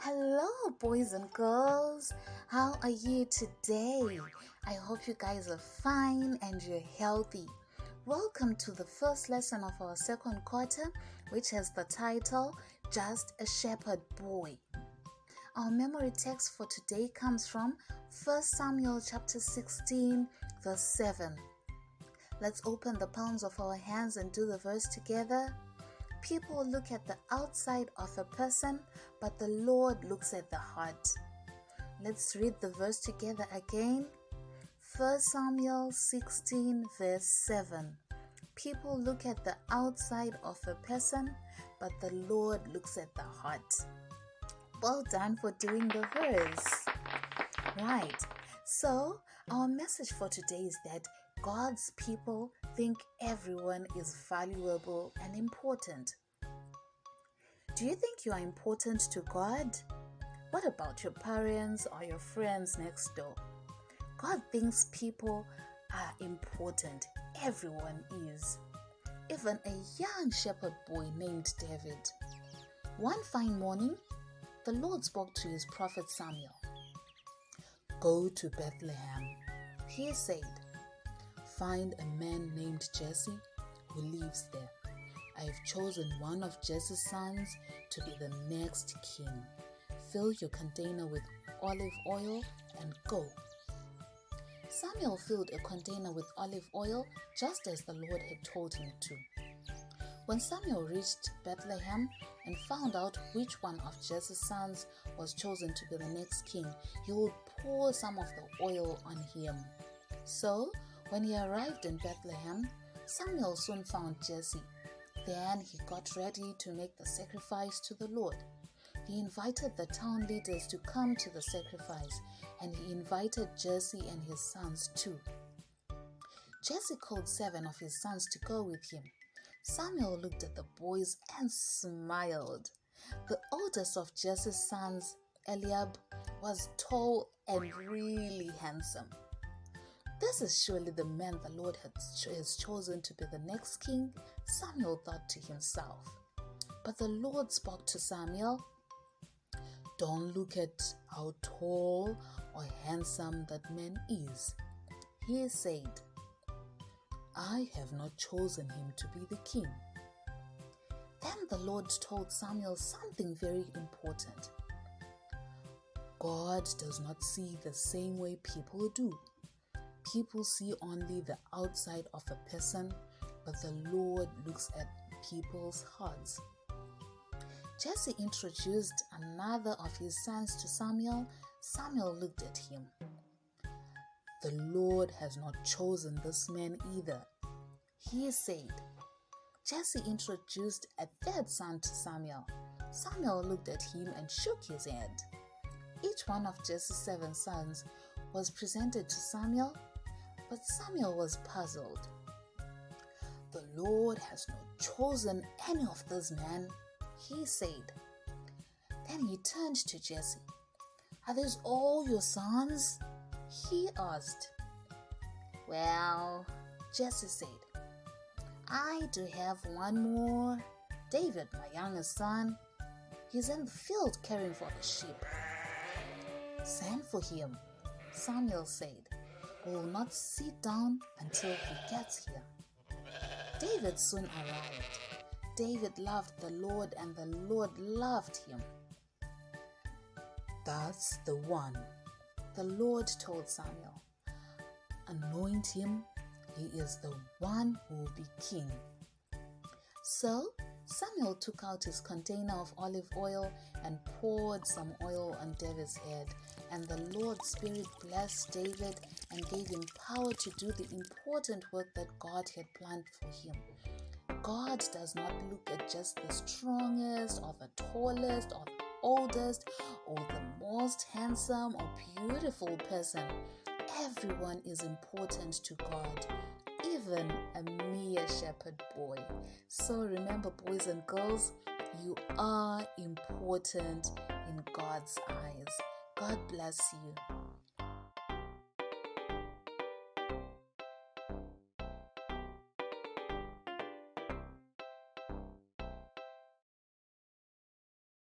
Hello, boys and girls. How are you today? I hope you guys are fine and you're healthy. Welcome to the first lesson of our second quarter, which has the title, Just a Shepherd Boy. Our memory text for today comes from 1 Samuel chapter 16, verse 7. Let's open the palms of our hands and do the verse together. People look at the outside of a person, but the Lord looks at the heart. Let's read the verse together again. 1 Samuel 16 verse 7. People look at the outside of a person, but the Lord looks at the heart. Well done for doing the verse. Right. So, our message for today is that God's people think everyone is valuable and important. Do you think you are important to God? What about your parents or your friends next door? God thinks people are important. Everyone is. Even a young shepherd boy named David. One fine morning, the Lord spoke to his prophet Samuel. "Go to Bethlehem," he said. "Find a man named Jesse who lives there. I have chosen one of Jesse's sons to be the next king. Fill your container with olive oil and go." Samuel filled a container with olive oil just as the Lord had told him to. When Samuel reached Bethlehem and found out which one of Jesse's sons was chosen to be the next king, he would pour some of the oil on him. So, when he arrived in Bethlehem, Samuel soon found Jesse. Then he got ready to make the sacrifice to the Lord. He invited the town leaders to come to the sacrifice, and he invited Jesse and his sons too. Jesse called 7 of his sons to go with him. Samuel looked at the boys and smiled. The oldest of Jesse's sons, Eliab, was tall and really handsome. "This is surely the man the Lord has chosen to be the next king," Samuel thought to himself. But the Lord spoke to Samuel. "Don't look at how tall or handsome that man is," he said. "I have not chosen him to be the king." Then the Lord told Samuel something very important. God does not see the same way people do. People see only the outside of a person, but the Lord looks at people's hearts. Jesse introduced another of his sons to Samuel. Samuel looked at him. "The Lord has not chosen this man either," he said. Jesse introduced a third son to Samuel. Samuel looked at him and shook his head. Each one of Jesse's 7 sons was presented to Samuel, but Samuel was puzzled. "The Lord has not chosen any of these men," he said. Then he turned to Jesse. "Are these all your sons?" he asked. "Well," Jesse said, "I do have one more. David, my youngest son. He's in the field caring for the sheep." "Send for him," Samuel said. "We will not sit down until he gets here." David soon arrived. David loved the Lord and the Lord loved him. "That's the one," the Lord told Samuel. "Anoint him. He is the one who will be king." So Samuel took out his container of olive oil and poured some oil on David's head, and the Lord's Spirit blessed David and gave him power to do the important work that God had planned for him. God does not look at just the strongest or the tallest or the oldest or the most handsome or beautiful person. Everyone is important to God, even a mere shepherd boy. So remember, boys and girls, you are important in God's eyes. God bless you.